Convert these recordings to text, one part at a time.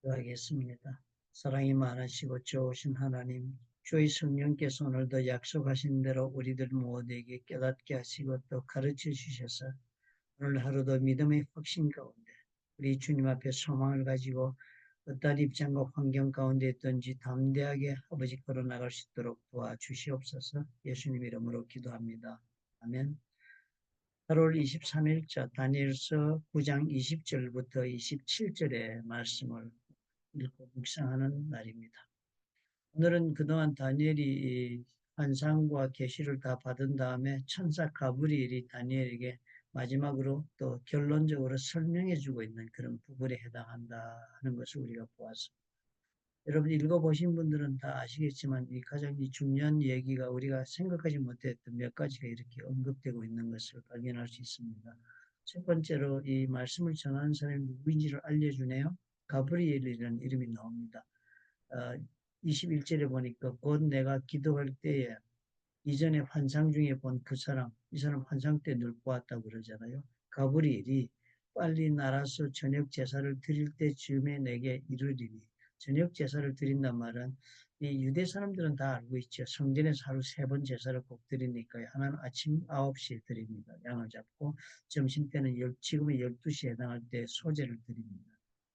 기도하겠습니다. 사랑이 많으시고 좋으신 하나님, 주의 성령께서 오늘도 약속하신 대로 우리들 모두에게 깨닫게 하시고 또 가르쳐 주셔서 오늘 하루도 믿음의 확신 가운데 우리 주님 앞에 소망을 가지고 어떠한 입장과 환경 가운데 있든지 담대하게 아버지 걸어나갈 수 있도록 도와주시옵소서. 예수님 이름으로 기도합니다. 아멘. 8월 23일자 다니엘서 9장 20절부터 27절의 말씀을 읽고 묵상하는 날입니다. 오늘은 그동안 다니엘이 환상과 계시를 다 받은 다음에 천사 가브리엘이 다니엘에게 마지막으로 또 결론적으로 설명해 주고 있는 그런 부분에 해당한다 하는 것을 우리가 보았습니다. 여러분 읽어보신 분들은 다 아시겠지만 이 가장 중요한 얘기가 우리가 생각하지 못했던 몇 가지가 이렇게 언급되고 있는 것을 발견할 수 있습니다. 첫 번째로 이 말씀을 전하는 사람이 누구인지를 알려주네요. 가브리엘이라는 이름이 나옵니다. 21절에 보니까 곧 내가 기도할 때에 이전에 환상 중에 본 그 사람, 이 사람 환상 때 늘 보았다고 그러잖아요. 가브리엘이 빨리 날아서 저녁 제사를 드릴 때쯤에 내게 이르리니, 저녁 제사를 드린단 말은 이 유대 사람들은 다 알고 있죠. 성전에서 하루 3번 제사를 꼭 드리니까요. 하나는 아침 9시에 드립니다. 양을 잡고 점심 때는 지금의 12시에 해당할 때 소제를 드립니다.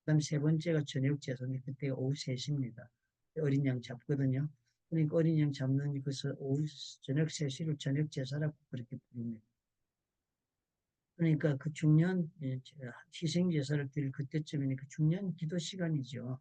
그다음 세 번째가 저녁 제사인데 그때가 오후 3시입니다. 어린 양 잡거든요. 그러니까 어린 양 잡는 것을 오후 저녁 3시를 저녁 제사라고 그렇게 부릅니다. 그러니까 그 중요한 희생 제사를 드릴 그때쯤이니까 중요한 기도 시간이죠.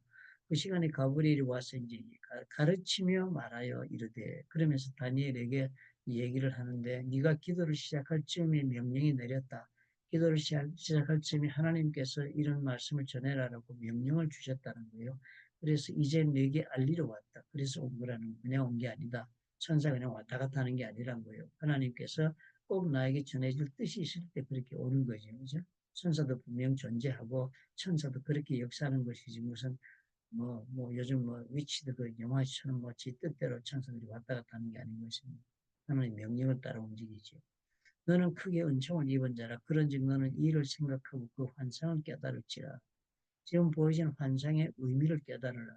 그 시간에 가브리엘이 와서 이제 가르치며 말하여 이르되, 그러면서 다니엘에게 얘기를 하는데, 네가 기도를 시작할 즈음에 명령이 내렸다. 기도를 시작할 즈음에 하나님께서 이런 말씀을 전해라라고 명령을 주셨다는 거예요. 그래서 이제 내게 알리러 왔다. 그래서 온 거라는, 그냥 온 게 아니다. 천사가 그냥 왔다 갔다 하는 게 아니란 거예요. 하나님께서 꼭 나에게 전해줄 뜻이 있을 때 그렇게 오는 거죠. 그죠? 천사도 분명 존재하고 천사도 그렇게 역사하는 것이지 무슨 요즘 위치도 그 영화처럼 지 뜻대로 천사들이 왔다 갔다 하는 게 아닌 것입니다. 하나님의 명령을 따라 움직이죠. 너는 크게 은총을 입은 자라. 그런즉 너는 이를 생각하고 그 환상을 깨달을지라. 지금 보이시는 환상의 의미를 깨달으라.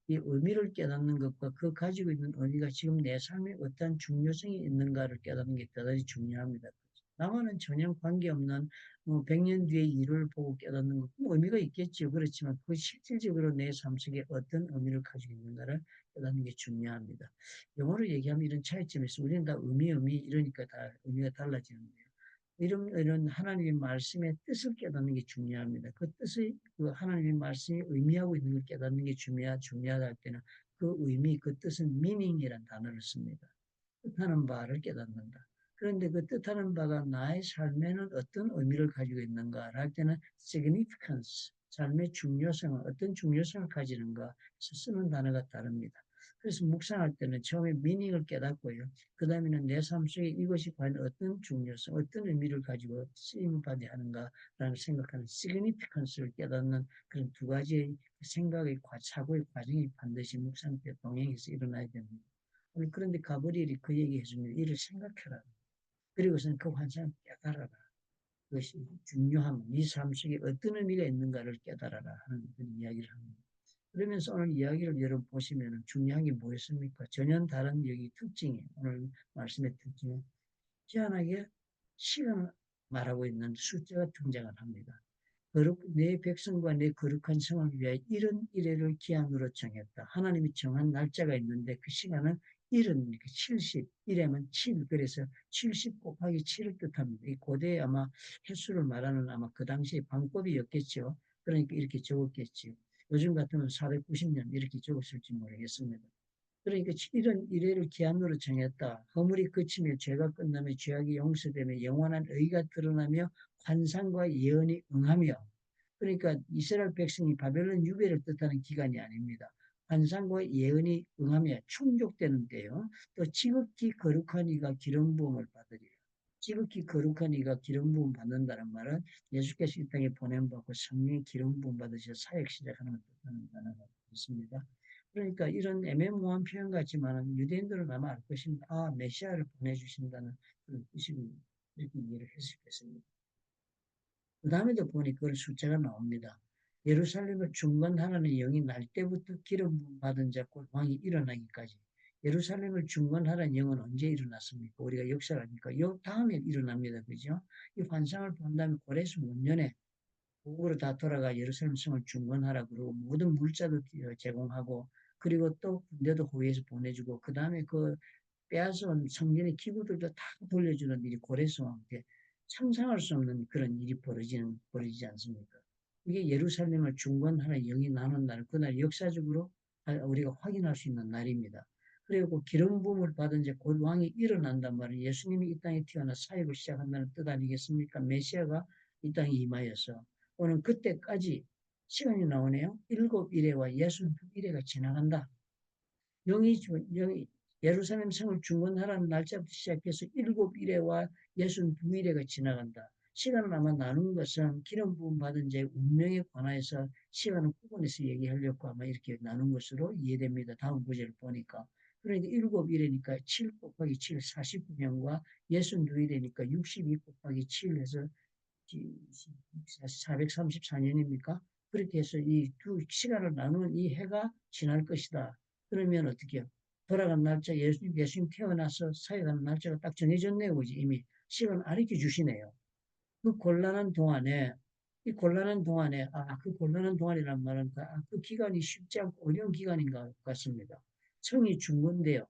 이 의미를 깨닫는 것과 그 가지고 있는 의미가 지금 내 삶에 어떠한 중요성이 있는가를 깨닫는 게 대단히 중요합니다. 나와는 전혀 관계없는 100년 뒤의 일을 보고 깨닫는 것, 의미가 있겠죠. 그렇지만 그 실질적으로 내 삶 속에 어떤 의미를 가지고 있는가를 깨닫는 게 중요합니다. 영어로 얘기하면 이런 차이점이 있어요. 우리는 다 의미 이러니까 다 의미가 달라지는데요. 이런 하나님의 말씀의 뜻을 깨닫는 게 중요합니다. 그 뜻의 그 하나님의 말씀이 의미하고 있는 걸 깨닫는 게 중요하다 할 때는 그 의미, 그 뜻은 meaning이라는 단어를 씁니다. 뜻하는 바를 깨닫는다. 그런데 그 뜻하는 바가 나의 삶에는 어떤 의미를 가지고 있는가 할 때는 significance, 삶의 중요성은 어떤 중요성을 가지는가 쓰는 단어가 다릅니다. 그래서 묵상할 때는 처음에 미닝을 깨닫고요. 그 다음에는 내 삶 속에 이것이 과연 어떤 중요성, 어떤 의미를 가지고 쓰임을 받아야 하는가라는 생각하는 significance를 깨닫는 그런 두 가지의 생각의 사고의 과정이 반드시 묵상 때 동행해서 일어나야 됩니다. 그런데 가브리엘이 그 얘기 해줍니다. 이를 생각해라. 그리고서는 그 환상을 깨달아라. 그것이 중요함, 네 삶 속에 어떤 의미가 있는가를 깨달아라 하는 그런 이야기를 합니다. 그러면서 오늘 이야기를 여러분 보시면 중요한 게 뭐였습니까? 전혀 다른 여기 특징이, 오늘 말씀의 특징은 희한하게 시간을 말하고 있는 숫자가 등장을 합니다. 내 백성과 내 거룩한 성을 위하여 이런 이래를 기한으로 정했다. 하나님이 정한 날짜가 있는데 그 시간은 일은 70, 이래면 7, 그래서 70 곱하기 7을 뜻합니다. 이 고대에 아마 횟수를 말하는 아마 그 당시에 방법이었겠죠. 그러니까 이렇게 적었겠죠. 요즘 같으면 490년 이렇게 적었을지 모르겠습니다. 그러니까 이런 이래를 기한으로 정했다. 허물이 그치며 죄가 끝나며 죄악이 용서되며 영원한 의가 드러나며 환상과 예언이 응하며, 그러니까 이스라엘 백성이 바벨론 유배를 뜻하는 기간이 아닙니다. 환상과 예언이 응하며 충족되는 때요. 또 지극히 거룩한 이가 기름 부음을 받으리라. 지극히 거룩한 이가 기름 부음 받는다는 말은 예수께서 이 땅에 보냄받고 성령의 기름 부음 받으셔 사역 시작하는 것을 뜻하는 단어가 있습니다. 그러니까 이런 애매모호한 표현 같지만 유대인들은 아마 알 것입니다. 아, 메시아를 보내주신다는 그런 뜻이고 이렇게 이해를 했을 것입니다. 그 다음에도 보니 그런 숫자가 나옵니다. 예루살렘을 중건하라는 영이 날 때부터 기름 부음 받은 자 곧 왕이 일어나기까지. 예루살렘을 중건하라는 영은 언제 일어났습니까? 우리가 역사를 하니까 요 다음에 일어납니다. 그죠? 이 환상을 본 다음에 고레스 문년에 북으로 다 돌아가 예루살렘 성을 중건하라 그러고 모든 물자도 제공하고 그리고 또 군대도 호위해서 보내주고 그 다음에 그 빼앗아온 성전의 기구들도 다 돌려주는 일이 고레스 왕때 상상할 수 없는 그런 일이 벌어지지 않습니까? 이게 예루살렘을 중건하는 영이 나눈 날, 그날 역사적으로 우리가 확인할 수 있는 날입니다. 그리고 기름 부음을 받은 이제 곧 왕이 일어난단 말이에요. 예수님이 이 땅에 태어나 사역을 시작한다는 뜻 아니겠습니까? 메시아가 이 땅에 임하여서 오늘 그때까지 시간이 나오네요. 7일에와 62일에가 지나간다. 영이 예루살렘 성을 중건하라는 날짜부터 시작해서 7일에와 62일에가 지나간다. 시간을 아마 나눈 것은 기름 부음 받은 자의 운명에 관하여서 시간을 구분해서 얘기하려고 아마 이렇게 나눈 것으로 이해됩니다. 다음 구절을 보니까. 그러니까 7일이니까 7 곱하기 7, 49년과 62일이니까 62 곱하기 7 해서 434년입니까? 그렇게 해서 이 두 시간을 나누는 이 해가 지날 것이다. 그러면 어떻게 해요? 돌아간 날짜, 예수님 태어나서 사역하는 날짜가 딱 정해졌네요. 그지? 이미 시간 알려 주시네요. 그 곤란한 동안에, 이 곤란한 동안에, 그 곤란한 동안이란 말은 그 기간이 쉽지 않고 어려운 기간인 것 같습니다. 성이 중건돼요.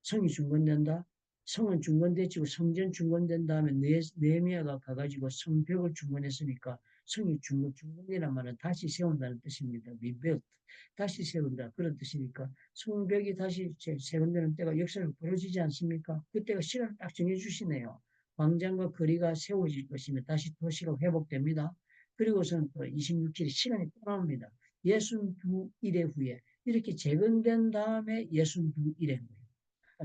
성이 중건된다. 성은 중건되지고 성전 중건된 다음에 느헤미야가 가가지고 성벽을 중건했으니까 성이 중건이란 말은 다시 세운다는 뜻입니다. rebuild, 다시 세운다 그런 뜻이니까 성벽이 다시 세운다는 때가 역사를 벌어지지 않습니까? 그때가 시간을 딱 정해주시네요. 광장과 거리가 세워질 것이며 다시 도시가 회복됩니다. 그리고선 또 26일에 시간이 또 나옵니다. 62일의 후에 이렇게 재건된 다음에 62일의 후에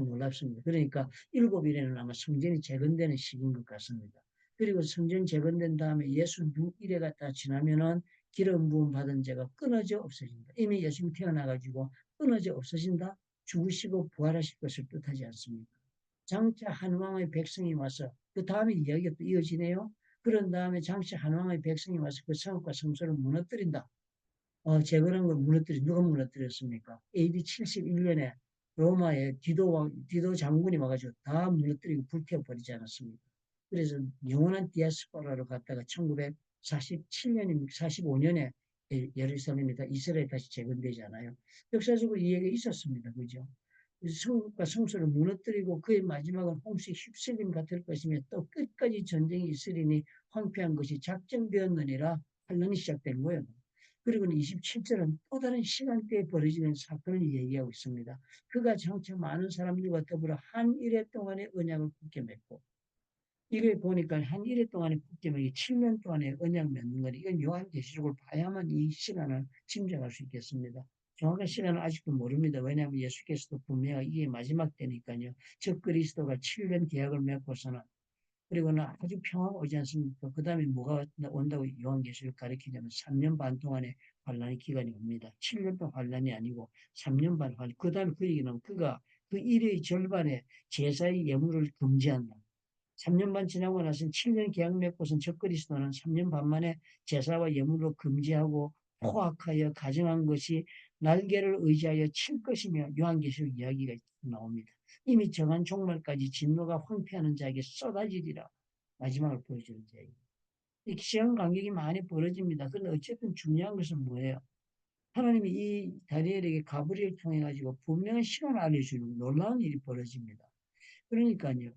놀랍습니다. 그러니까 7일에는 아마 성전이 재건되는 시기인 것 같습니다. 그리고 성전 재건된 다음에 62일에가 다 지나면은 기름 부음 받은 자가 끊어져 없어진다. 이미 예수님 태어나가지고 끊어져 없어진다. 죽으시고 부활하실 것을 뜻하지 않습니까? 장차 한 왕의 백성이 와서 그 다음에 이야기가 또 이어지네요. 그런 다음에 장차 한 왕의 백성이 와서 그 성읍과 성소를 무너뜨린다. 재건한 걸 누가 무너뜨렸습니까? AD 71년에 로마의 디도 장군이 와가지고 다 무너뜨리고 불태워버리지 않았습니까? 그래서 영원한 디아스포라로 갔다가 1947년입니까? 45년에 예루살렘이 이스라엘 다시 재건되잖아요. 역사적으로 이 얘기가 있었습니다. 그죠? 성과 성소를 무너뜨리고 그의 마지막은 홍수에 휩쓸림 같을 것이며 또 끝까지 전쟁이 있으리니 황폐한 것이 작정되었느니라 환란이 시작된 거예요. 그리고는 27절은 또 다른 시간대에 벌어지는 사건을 얘기하고 있습니다. 그가 장차 많은 사람들과 더불어 한 일해 동안의 언약을 굳게 맺고 이게 보니까 한 일해 동안의 굳게 맺기 7년 동안의 언약 맺는 거니 이건 요한계시록을 봐야만 이 시간을 짐작할 수 있겠습니다. 정확한 시간은 아직도 모릅니다. 왜냐하면 예수께서도 분명히 이게 마지막 때니까요. 즉 그리스도가 7년 계약을 맺고서는 그리고는 아주 평화가 오지 않습니까? 그 다음에 뭐가 온다고 요한계시록 가리키냐면 3년 반 동안의 환란의 기간이 옵니다. 7년 동안 환란이 아니고 3년 반 환란. 그 다음에 그 얘기는 그가 그 일의 절반에 제사의 예물을 금지한다. 3년 반 지나고 나서는 7년 계약 맺고선 적그리스도는 3년 반 만에 제사와 예물로 금지하고 포악하여 가정한 것이 날개를 의지하여 칠 것이며 요한계시록 이야기가 나옵니다. 이미 정한 종말까지 진노가 황폐하는 자에게 쏟아지리라. 마지막을 보여주는 자에게. 이 시간 간격이 많이 벌어집니다. 그런데 어쨌든 중요한 것은 뭐예요? 하나님이 이 다니엘에게 가브리엘 통해 가지고 분명한 시간을 알려주는 놀라운 일이 벌어집니다. 그러니까요.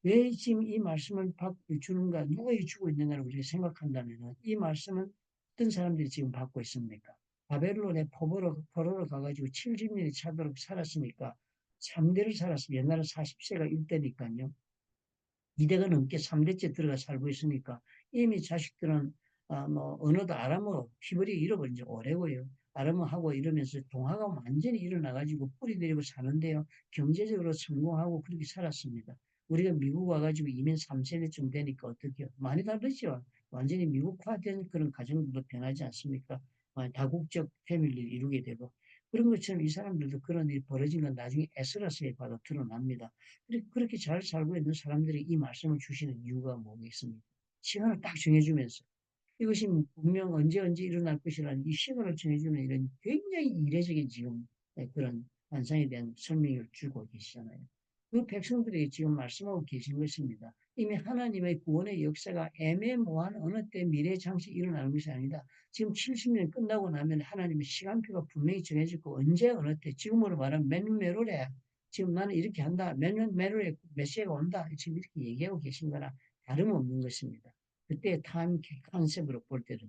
왜 지금 이 말씀을 주는가, 누가 주고 있는가를 우리가 생각한다면 이 말씀은 어떤 사람들이 지금 받고 있습니까? 바벨론의 포로로 가가지고 70년이 차도록 살았으니까 3대를 살았으면 옛날에 40세가 1대니까요. 2대가 넘게 3대째 들어가 살고 있으니까 이미 자식들은 언어도 아람어, 히브리 잃어버린 지 오래고요. 아람어하고 이러면서 동화가 완전히 일어나가지고 뿌리 내리고 사는데요. 경제적으로 성공하고 그렇게 살았습니다. 우리가 미국 와가지고 이민 3세대쯤 되니까 어떻게요? 많이 다르죠. 완전히 미국화된 그런 가정들도 변하지 않습니까? 다국적 패밀리를 이루게 되고 그런 것처럼 이 사람들도 그런 일이 벌어진 건 나중에 에스라스에 봐도 드러납니다. 그렇게 잘 살고 있는 사람들이 이 말씀을 주시는 이유가 뭐겠습니까? 시간을 딱 정해주면서 이것이 분명 언제 일어날 것이라는 이 시간을 정해주는 이런 굉장히 이례적인 지금 그런 환상에 대한 설명을 주고 계시잖아요. 그 백성들에게 지금 말씀하고 계신 것입니다. 이미 하나님의 구원의 역사가 애매모호한 어느 때 미래 장시 일어나는 것이 아니다. 지금 70년 끝나고 나면 하나님의 시간표가 분명히 정해지고 언제 어느 때 지금으로 말하면 맨메로래. 지금 나는 이렇게 한다. 맨메로에 메시아가 온다. 지금 이렇게 얘기하고 계신 거나 다름없는 것입니다. 그때 타임 컨셉으로 볼 때는.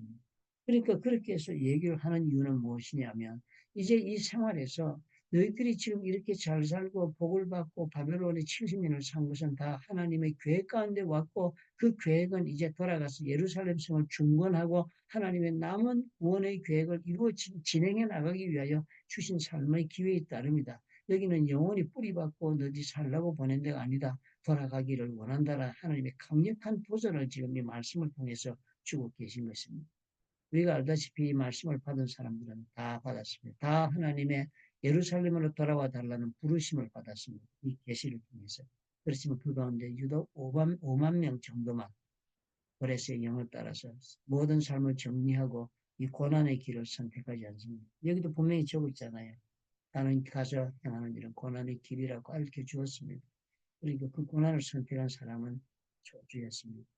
그러니까 그렇게 해서 얘기를 하는 이유는 무엇이냐면 이제 이 생활에서 너희들이 지금 이렇게 잘 살고 복을 받고 바벨론에 70년을 산 것은 다 하나님의 계획 가운데 왔고 그 계획은 이제 돌아가서 예루살렘 성을 중건하고 하나님의 남은 구원의 계획을 이루어 진행해 나가기 위하여 주신 삶의 기회에 따릅니다. 여기는 영원히 뿌리박고 너희 살라고 보낸 데가 아니다. 돌아가기를 원한다라 하나님의 강력한 도전을 지금 이 말씀을 통해서 주고 계신 것입니다. 우리가 알다시피 이 말씀을 받은 사람들은 다 받았습니다. 다 하나님의 예루살렘으로 돌아와 달라는 부르심을 받았습니다. 이 계시를 통해서. 그렇지만 그 가운데 유독 5만 명 정도만 고레스의 영을 따라서 모든 삶을 정리하고 이 고난의 길을 선택하지 않습니다. 여기도 분명히 적고 있잖아요. 나는 가서 향하는 이런 고난의 길이라고 알려주었습니다. 그러니까 그 고난을 선택한 사람은 저주였습니다.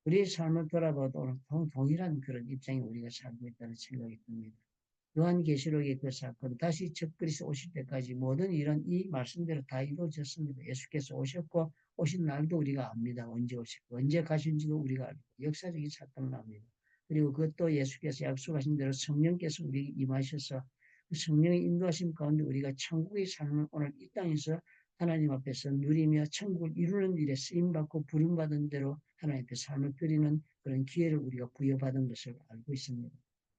우리의 삶을 돌아봐도 동일한 그런 입장에 우리가 살고 있다는 생각이 듭니다. 요한계시록의 그 사건, 다시 적그리스도 오실 때까지 모든 이런 이 말씀대로 다 이루어졌습니다. 예수께서 오셨고, 오신 날도 우리가 압니다. 언제 오셨고, 언제 가신지도 우리가 알고, 역사적인 사건을 압니다. 그리고 그것도 예수께서 약속하신 대로 성령께서 우리에게 임하셔서 그 성령의 인도하심 가운데 우리가 천국의 삶을 오늘 이 땅에서 하나님 앞에서 누리며 천국을 이루는 일에 쓰임받고 부름받은 대로 하나님 앞에 삶을 드리는 그런 기회를 우리가 부여받은 것을 알고 있습니다.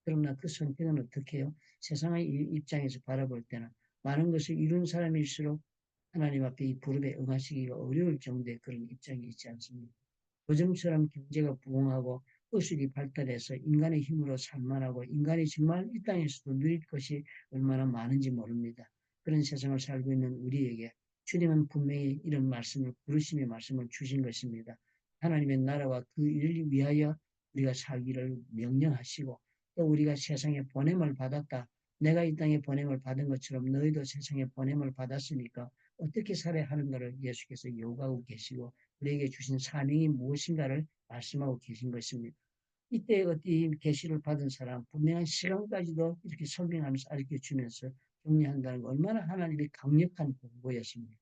그러나 그 선택은 어떻게 해요? 세상의 입장에서 바라볼 때는 많은 것을 이룬 사람일수록 하나님 앞에 이 부름에 응하시기가 어려울 정도의 그런 입장이 있지 않습니까? 요즘처럼 경제가 부흥하고 의술이 발달해서 인간의 힘으로 살만하고 인간이 정말 이 땅에서도 누릴 것이 얼마나 많은지 모릅니다. 그런 세상을 살고 있는 우리에게 주님은 분명히 이런 말씀을 부르심의 말씀을 주신 것입니다. 하나님의 나라와 그 일을 위하여 우리가 살기를 명령하시고 또 우리가 세상에 보냄을 받았다. 내가 이 땅에 보냄을 받은 것처럼 너희도 세상에 보냄을 받았으니까 어떻게 살아야 하는가를 예수께서 요구하고 계시고 우리에게 주신 사명이 무엇인가를 말씀하고 계신 것입니다. 이때 이 계시를 받은 사람 분명한 시간까지도 이렇게 설명하면서 가르쳐 주면서 정리한다는 거 얼마나 하나님의 강력한 공고였습니까?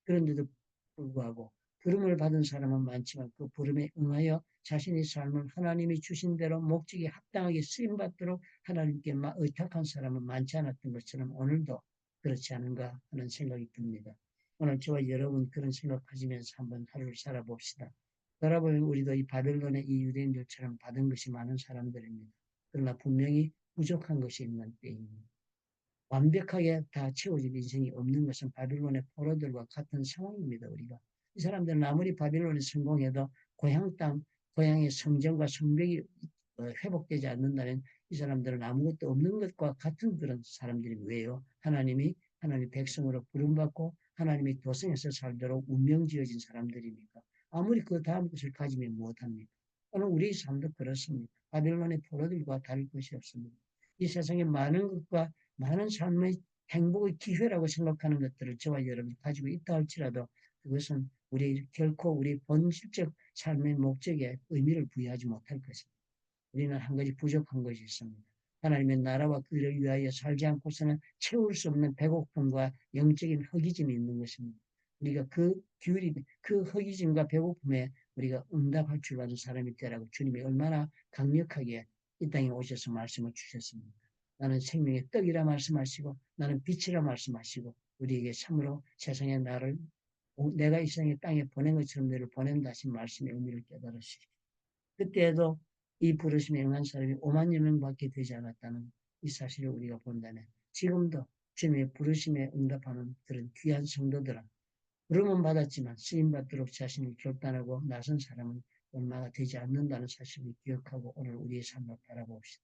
그런데도 불구하고 부름을 받은 사람은 많지만 그 부름에 응하여 자신의 삶을 하나님이 주신 대로 목적에 합당하게 쓰임받도록 하나님께 의탁한 사람은 많지 않았던 것처럼 오늘도 그렇지 않은가 하는 생각이 듭니다. 오늘 저와 여러분 그런 생각 가지면서 한번 하루를 살아봅시다. 돌아보면 우리도 이 바벨론의 이 유대인들처럼 받은 것이 많은 사람들입니다. 그러나 분명히 부족한 것이 있는 때입니다. 완벽하게 다 채워진 인생이 없는 것은 바빌론의 포로들과 같은 상황입니다. 우리가 이 사람들은 아무리 바빌론이 성공해도 고향 땅, 고향의 성전과 성벽이 회복되지 않는다면 이 사람들은 아무것도 없는 것과 같은 그런 사람들이 왜요? 하나님 백성으로 부름받고 하나님의 도성에서 살도록 운명 지어진 사람들이니까 아무리 그 다음 것을 가지면 무엇합니까? 오늘 우리 삶도 그렇습니다. 바빌론의 포로들과 다를 것이 없습니다. 이 세상에 많은 것과 많은 삶의 행복의 기회라고 생각하는 것들을 저와 여러분이 가지고 있다 할지라도 그것은 결코 우리 본질적 삶의 목적에 의미를 부여하지 못할 것입니다. 우리는 한 가지 부족한 것이 있습니다. 하나님의 나라와 그를 위하여 살지 않고서는 채울 수 없는 배고픔과 영적인 허기짐이 있는 것입니다. 우리가 그 허기짐과 배고픔에 우리가 응답할 줄 아는 사람이 되라고 주님이 얼마나 강력하게 이 땅에 오셔서 말씀을 주셨습니다. 나는 생명의 떡이라 말씀하시고 나는 빛이라 말씀하시고 우리에게 참으로 세상에 내가 이 세상에 땅에 보낸 것처럼 너를 보낸다 하신 말씀의 의미를 깨달으시고 그때에도 이 부르심에 응한 사람이 5만여 명밖에 되지 않았다는 이 사실을 우리가 본다면 지금도 주님의 부르심에 응답하는 그런 귀한 성도들은 부름은 받았지만 쓰임받도록 자신을 결단하고 나선 사람은 얼마가 되지 않는다는 사실을 기억하고 오늘 우리의 삶을 바라봅시다.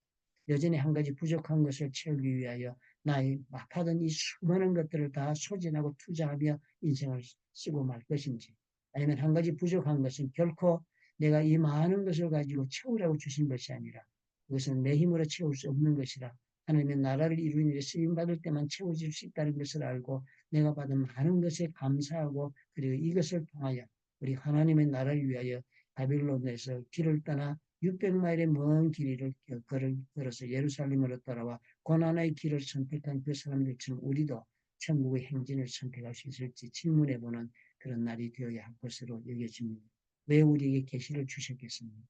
여전히 한 가지 부족한 것을 채우기 위하여 나의 막하던 이 수많은 것들을 다 소진하고 투자하며 인생을 쓰고 말 것인지 아니면 한 가지 부족한 것은 결코 내가 이 많은 것을 가지고 채우라고 주신 것이 아니라 그것은 내 힘으로 채울 수 없는 것이라 하나님의 나라를 이루는 일에 쓰임받을 때만 채워질 수 있다는 것을 알고 내가 받은 많은 것에 감사하고 그리고 이것을 통하여 우리 하나님의 나라를 위하여 바빌론에서 길을 떠나 600마일의 먼 길이를 걸어서 예루살렘으로 돌아와 고난의 길을 선택한 그 사람들처럼 우리도 천국의 행진을 선택할 수 있을지 질문해보는 그런 날이 되어야 할 것으로 여겨집니다. 왜 우리에게 계시를 주셨겠습니까?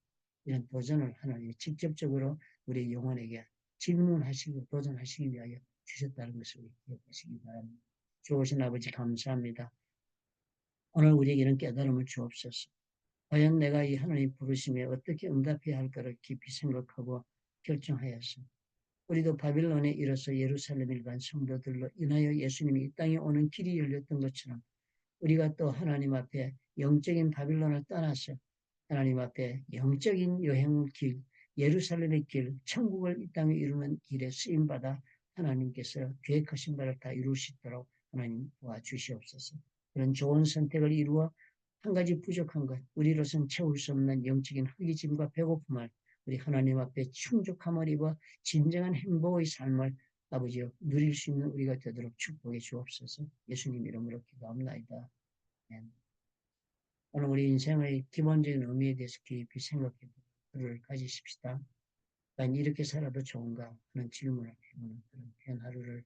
이런 도전을 하나님이 직접적으로 우리 영혼에게 질문하시고 도전하시기 위하여 주셨다는 것을 기억하시기 바랍니다. 좋으신 아버지 감사합니다. 오늘 우리에게 이런 깨달음을 주옵소서. 과연 내가 이 하나님 부르심에 어떻게 응답해야 할까를 깊이 생각하고 결정하였습니다. 우리도 바빌론에 이르러서 예루살렘을 간 성도들로 인하여 예수님이 이 땅에 오는 길이 열렸던 것처럼 우리가 또 하나님 앞에 영적인 바빌론을 떠나서 하나님 앞에 영적인 여행의 길, 예루살렘의 길, 천국을 이 땅에 이루는 길에 쓰임받아 하나님께서 계획하신 바를 다 이룰 수 있도록 하나님 도와주시옵소서. 그런 좋은 선택을 이루어 한 가지 부족한 것, 우리로서는 채울 수 없는 영적인 허기짐과 배고픔을 우리 하나님 앞에 충족함을 입어 진정한 행복의 삶을 아버지여 누릴 수 있는 우리가 되도록 축복해 주옵소서. 예수님 이름으로 기도합나이다. 아멘. 오늘 우리 인생의 기본적인 의미에 대해서 깊이 생각해 보는 가지십시다. 난 이렇게 살아도 좋은가 하는 질문을 해보는 그런 귀한 하루를